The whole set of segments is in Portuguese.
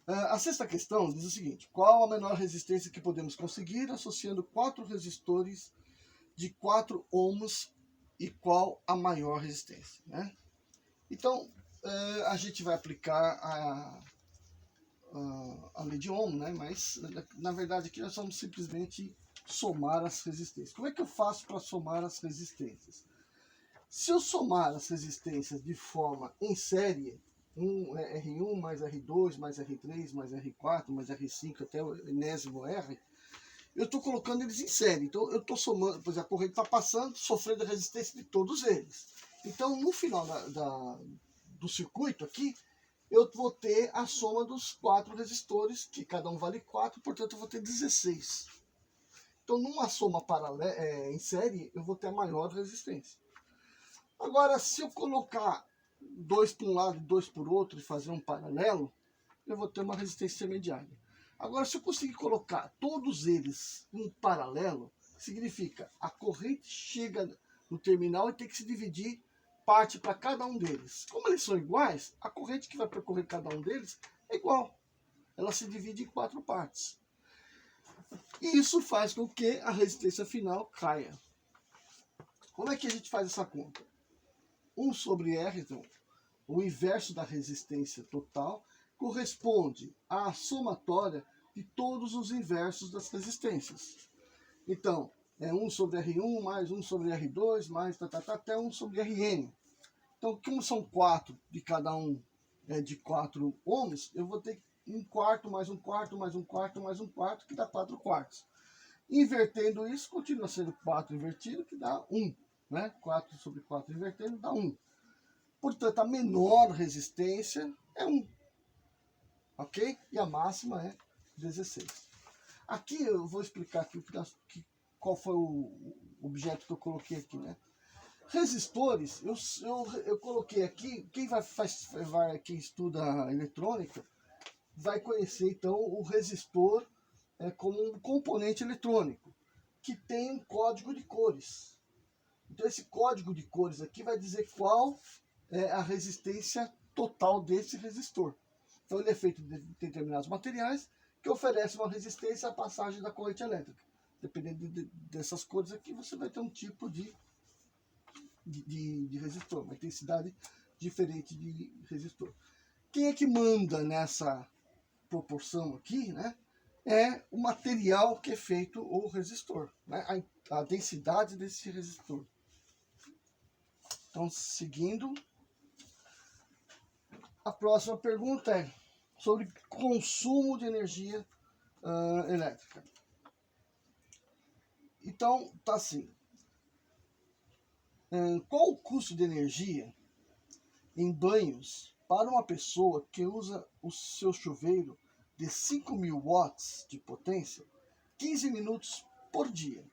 A sexta questão diz o seguinte: qual a menor resistência que podemos conseguir associando 4 resistores de 4 ohms e qual a maior resistência, né? Então, a gente vai aplicar a lei de Ohm, né? Mas, na verdade, aqui nós vamos simplesmente somar as resistências. Como é que eu faço para somar as resistências? Se eu somar as resistências de forma em série, R1 mais R2 mais R3 mais R4 mais R5 até o enésimo R, eu estou colocando eles em série. Então eu estou somando, pois a corrente está passando, sofrendo a resistência de todos eles. Então no final do circuito aqui, eu vou ter a soma dos 4 resistores, que cada um vale 4, portanto eu vou ter 16. Então numa soma paralela, em série, eu vou ter a maior resistência. Agora, se eu colocar 2 para um lado e 2 para o outro e fazer um paralelo, eu vou ter uma resistência intermediária. Agora, se eu conseguir colocar todos eles em paralelo, significa a corrente chega no terminal e tem que se dividir parte para cada um deles. Como eles são iguais, a corrente que vai percorrer cada um deles é igual. Ela se divide em 4 partes. E isso faz com que a resistência final caia. Como é que a gente faz essa conta? 1 sobre R, então, o inverso da resistência total, corresponde à somatória de todos os inversos das resistências. Então, é 1 sobre R1 mais 1 sobre R2 mais até 1 sobre Rn. Então, como são 4 de cada um de 4 ohms, eu vou ter 1 quarto mais 1 quarto mais 1 quarto mais 1 quarto, que dá 4 quartos. Invertendo isso, continua sendo 4 invertido, que dá 1. Né? 4 sobre 4 invertendo dá 1. Portanto, a menor resistência é 1. Ok? E a máxima é 16. Aqui eu vou explicar aqui qual foi o objeto que eu coloquei aqui, né? Resistores, eu coloquei aqui, quem estuda eletrônica vai conhecer então o resistor como um componente eletrônico, que tem um código de cores. Então esse código de cores aqui vai dizer qual é a resistência total desse resistor. Então ele é feito de determinados materiais que oferecem uma resistência à passagem da corrente elétrica. Dependendo dessas cores aqui, você vai ter um tipo de resistor, uma intensidade diferente de resistor. Quem é que manda nessa proporção aqui, né? É o material que é feito o resistor, né? A densidade desse resistor. Então, seguindo, a próxima pergunta é sobre consumo de energia elétrica. Então, tá assim. Qual o custo de energia em banhos para uma pessoa que usa o seu chuveiro de 5.000 watts de potência 15 minutos por dia,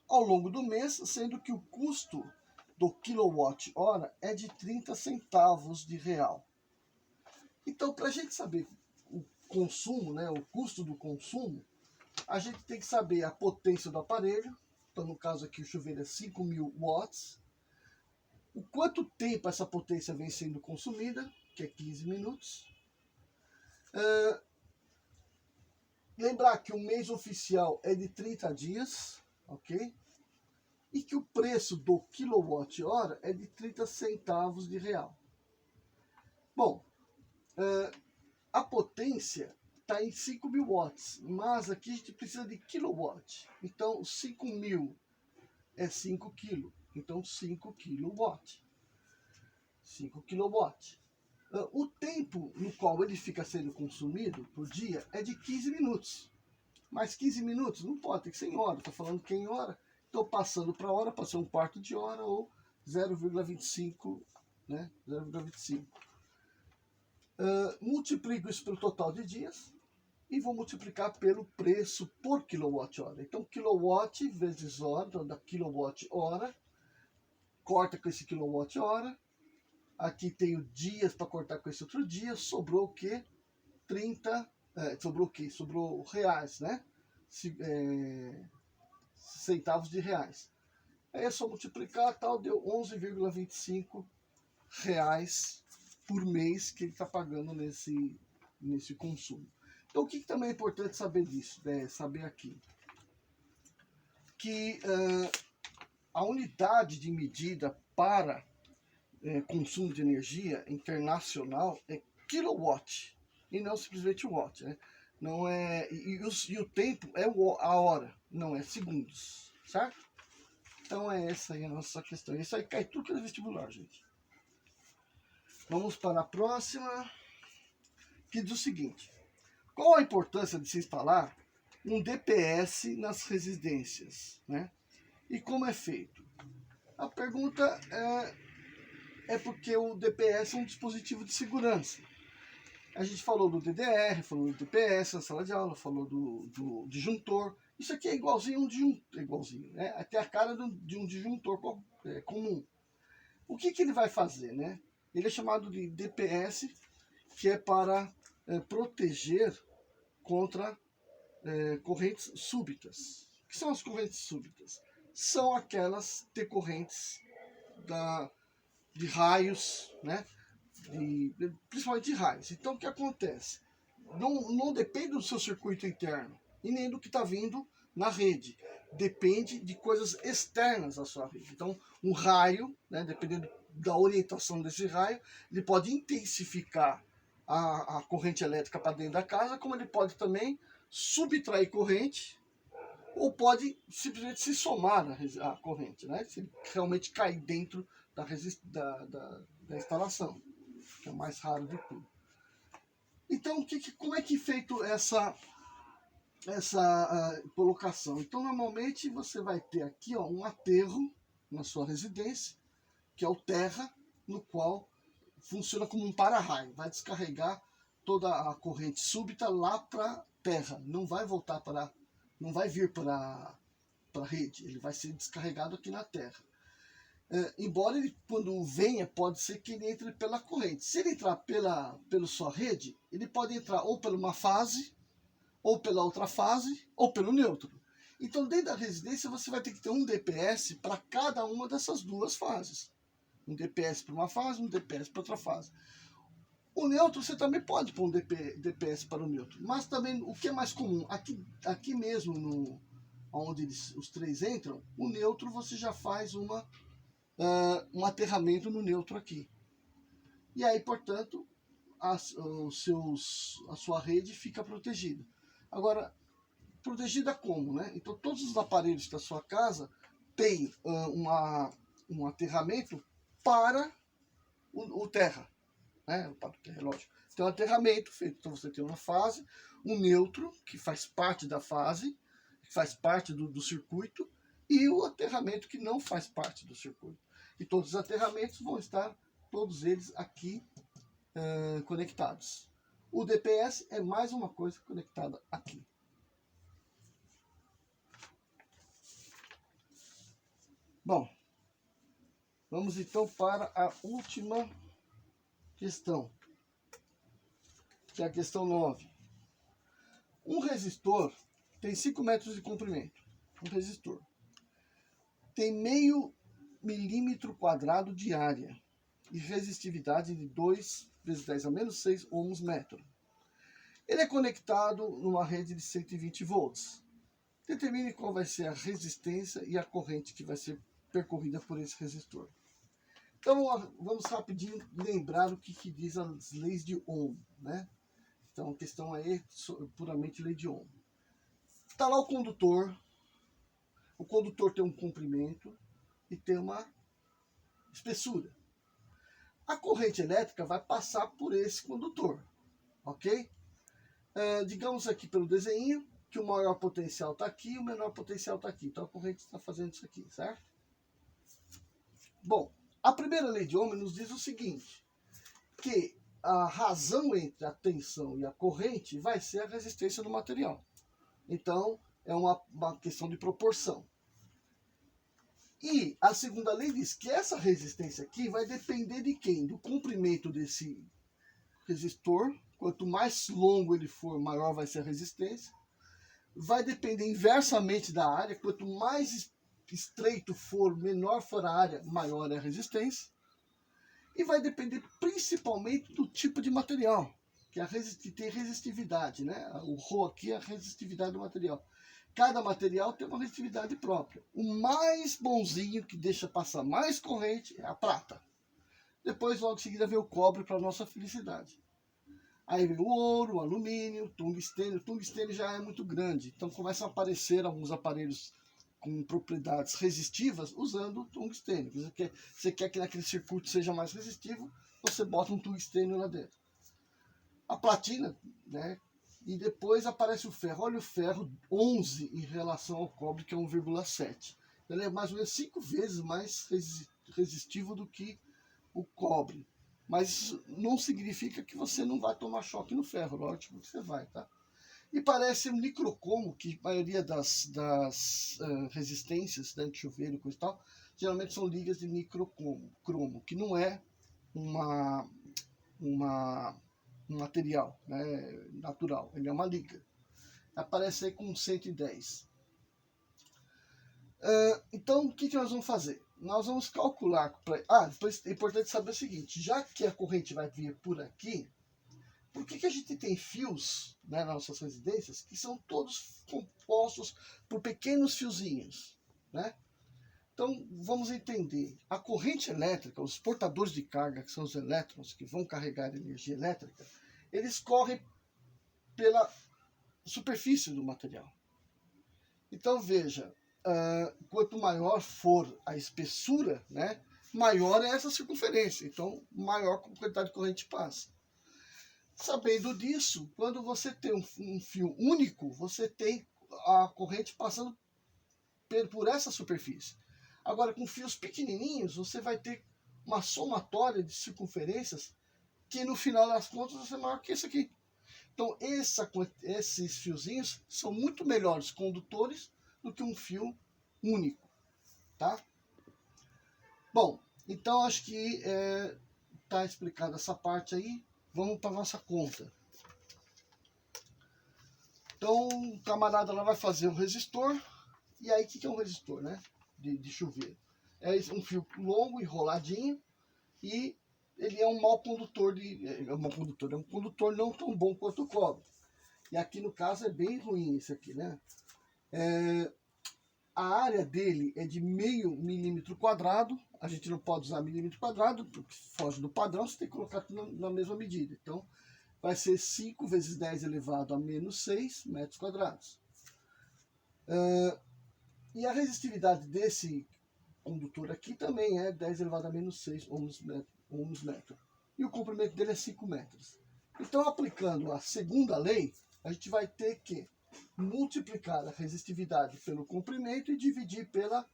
ao longo do mês, sendo que o custo do quilowatt-hora é de 30 centavos de real. Então, para a gente saber o consumo, né, o custo do consumo, a gente tem que saber a potência do aparelho. Então, no caso aqui, o chuveiro é 5.000 watts. O quanto tempo essa potência vem sendo consumida, que é 15 minutos. Lembrar que o mês oficial é de 30 dias, ok? E que o preço do quilowatt-hora é de 30 centavos de real. Bom, a potência está em 5.000 watts, mas aqui a gente precisa de kilowatt. Então, 5.000 é 5 kg. Então, 5 kW. 5 kW. O tempo no qual ele fica sendo consumido por dia é de 15 minutos. Mas 15 minutos não pode, tem que ser em hora. Estou falando que é em hora. Estou passando para hora, para ser um quarto de hora ou 0,25, né? 0,25. Multiplico isso pelo total de dias e vou multiplicar pelo preço por quilowatt-hora. Então, quilowatt vezes hora, então dá quilowatt-hora, corta com esse quilowatt-hora. Aqui tenho dias para cortar com esse outro dia, sobrou o quê? 30, sobrou o quê? Sobrou reais, né? Centavos de reais. Aí é só multiplicar, tal, deu 11,25 reais por mês que ele está pagando nesse nesse consumo. Então, o que também é importante saber disso, saber aqui? Que a unidade de medida para consumo de energia internacional é kilowatt, e não simplesmente watt, né? Não é, e o tempo é a hora, não é segundos, certo? Então é essa aí a nossa questão. Isso aí cai tudo que é vestibular, gente. Vamos para a próxima, que diz o seguinte: qual a importância de se instalar um DPS nas residências, né? E como é feito? A pergunta é porque o DPS é um dispositivo de segurança. A gente falou do DDR, falou do DPS na sala de aula, falou do disjuntor. Isso aqui é igualzinho a um disjuntor, igualzinho, né? Até a cara de um disjuntor comum. O que ele vai fazer, né? Ele é chamado de DPS, que é para proteger contra correntes súbitas. O que são as correntes súbitas? São aquelas decorrentes de raios, né? Principalmente de raios. Então, o que acontece? Não depende do seu circuito interno e nem do que está vindo na rede. Depende de coisas externas à sua rede. Então, um raio, né, dependendo da orientação desse raio, ele pode intensificar a corrente elétrica para dentro da casa, como ele pode também subtrair corrente, ou pode simplesmente se somar à corrente, né? Se ele realmente cair dentro da instalação, que é o mais raro de tudo. Então, como é que é feito essa colocação? Então, normalmente você vai ter aqui um aterro na sua residência, que é o terra, no qual funciona como um para-raio, vai descarregar toda a corrente súbita lá para terra, não vai vir para a rede, ele vai ser descarregado aqui na terra. Embora ele, quando venha, pode ser que ele entre pela corrente. Se ele entrar pela sua rede, ele pode entrar ou por uma fase, ou pela outra fase, ou pelo neutro. Então, dentro da residência, você vai ter que ter um DPS para cada uma dessas duas fases. Um DPS para uma fase, um DPS para outra fase. O neutro, você também pode pôr um DPS para o neutro. Mas também, o que é mais comum, aqui mesmo, onde os três entram, o neutro você já faz um aterramento no neutro aqui. E aí, portanto, a sua rede fica protegida. Agora, protegida como, né? Então, todos os aparelhos da sua casa têm um aterramento para o terra, né? Para o terra, lógico. Tem um aterramento feito, então você tem uma fase, um neutro, que faz parte da fase, que faz parte do circuito, e o aterramento que não faz parte do circuito. E todos os aterramentos vão estar, todos eles aqui conectados. O DPS é mais uma coisa conectada aqui. Bom, vamos então para a última questão, que é a questão 9. Um resistor tem 5 metros de comprimento. Um resistor tem meio milímetro quadrado de área e resistividade de 2 vezes 10 a menos 6 ohms metro. Ele é conectado numa rede de 120 volts. Determine qual vai ser a resistência e a corrente que vai ser percorrida por esse resistor. Então, vamos rapidinho lembrar o que diz as leis de Ohm, né? Então, a questão aí é puramente lei de Ohm. Está lá o condutor tem um comprimento e tem uma espessura. A corrente elétrica vai passar por esse condutor, ok? Digamos aqui pelo desenho que o maior potencial está aqui e o menor potencial está aqui. Então a corrente está fazendo isso aqui, certo? Bom, a primeira lei de Ohm nos diz o seguinte, que a razão entre a tensão e a corrente vai ser a resistência do material. Então, é uma questão de proporção. E a segunda lei diz que essa resistência aqui vai depender de quem? Do comprimento desse resistor. Quanto mais longo ele for, maior vai ser a resistência. Vai depender inversamente da área. Quanto mais estreito for, menor for a área, maior é a resistência. E vai depender principalmente do tipo de material. que, que tem resistividade, né? O Rho aqui é a resistividade do material. Cada material tem uma resistividade própria. O mais bonzinho, que deixa passar mais corrente, é a prata. Depois, logo em seguida, vem o cobre para nossa felicidade. Aí vem o ouro, o alumínio, o tungstênio. O tungstênio já é muito grande, então começam a aparecer alguns aparelhos com propriedades resistivas usando o tungstênio. Você quer que naquele circuito seja mais resistivo, você bota um tungstênio lá dentro. A platina, né? E depois aparece o ferro. Olha o ferro, 11 em relação ao cobre, que é 1,7. Ele é mais ou menos 5 vezes mais resistivo do que o cobre. Mas isso não significa que você não vai tomar choque no ferro, lógico que você vai, tá? E parece um nicrocromo, que a maioria das resistências, né, de chuveiro e coisa e tal, geralmente são ligas de nicrocromo, que não é um material, né, natural, ele é uma liga. Aparece aí com 110. Então, o que nós vamos fazer? Nós vamos calcular... depois é importante saber o seguinte, já que a corrente vai vir por aqui, por que a gente tem fios, né, nas nossas residências que são todos compostos por pequenos fiozinhos, né? Então, vamos entender. A corrente elétrica, os portadores de carga, que são os elétrons que vão carregar energia elétrica, eles correm pela superfície do material. Então, veja, quanto maior for a espessura, né, maior é essa circunferência. Então, maior a quantidade de corrente passa. Sabendo disso, quando você tem um fio único, você tem a corrente passando por essa superfície. Agora, com fios pequenininhos, você vai ter uma somatória de circunferências que, no final das contas, vai ser maior que esse aqui. Então, esses fiozinhos são muito melhores condutores do que um fio único, tá? Bom, então acho que está explicada essa parte aí. Vamos para nossa conta. Então, o camarada lá vai fazer um resistor. E aí, o que é um resistor, né? De chuveiro? É um fio longo, enroladinho. E ele é um mau condutor. É um condutor não tão bom quanto o cobre. E aqui, no caso, é bem ruim esse aqui, né? A área dele é de 0,5 milímetro quadrado. A gente não pode usar milímetro quadrado, porque foge do padrão, você tem que colocar tudo na mesma medida. Então, vai ser 5 vezes 10 elevado a menos 6 metros quadrados. E a resistividade desse condutor aqui também é 10 elevado a menos 6 ohms metro. E o comprimento dele é 5 metros. Então, aplicando a segunda lei, a gente vai ter que multiplicar a resistividade pelo comprimento e dividir pela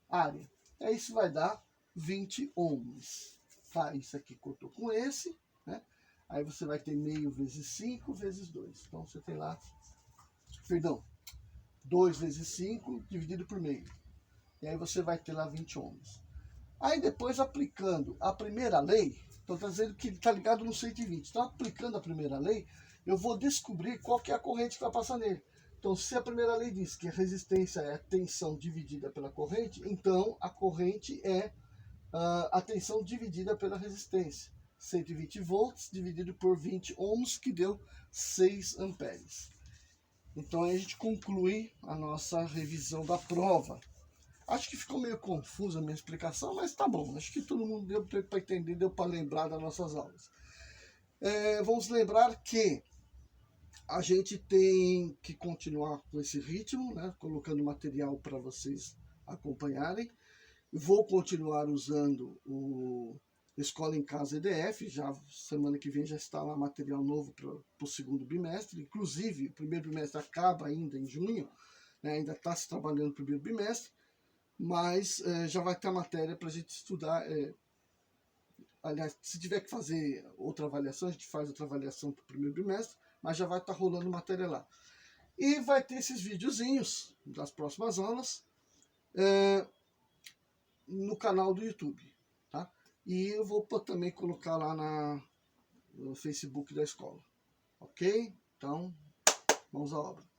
área. Isso vai dar 20 ohms. Tá? Isso aqui cortou com esse, né? Aí você vai ter meio vezes 5 vezes 2. Então você tem lá, 2 vezes 5 dividido por meio. E aí você vai ter lá 20 ohms. Aí depois, aplicando a primeira lei, então está dizendo que ele está ligado no 120. Então, aplicando a primeira lei, eu vou descobrir qual que é a corrente que vai passar nele. Então, se a primeira lei diz que a resistência é a tensão dividida pela corrente, então a corrente é a tensão dividida pela resistência. 120 volts dividido por 20 ohms, que deu 6 amperes. Então, aí a gente conclui a nossa revisão da prova. Acho que ficou meio confusa a minha explicação, mas tá bom. Acho que todo mundo deu para entender, deu para lembrar das nossas aulas. Vamos lembrar que a gente tem que continuar com esse ritmo, né? Colocando material para vocês acompanharem. Vou continuar usando o Escola em Casa EDF. Já semana que vem já está lá material novo para o segundo bimestre. Inclusive, o primeiro bimestre acaba ainda em junho, né? Ainda está se trabalhando no primeiro bimestre, mas já vai ter a matéria para a gente estudar. Aliás, se tiver que fazer outra avaliação, a gente faz outra avaliação para o primeiro bimestre, mas já vai estar rolando matéria lá. E vai ter esses videozinhos das próximas aulas no canal do YouTube, tá? E eu vou também colocar lá no Facebook da escola, ok? Então, vamos à obra.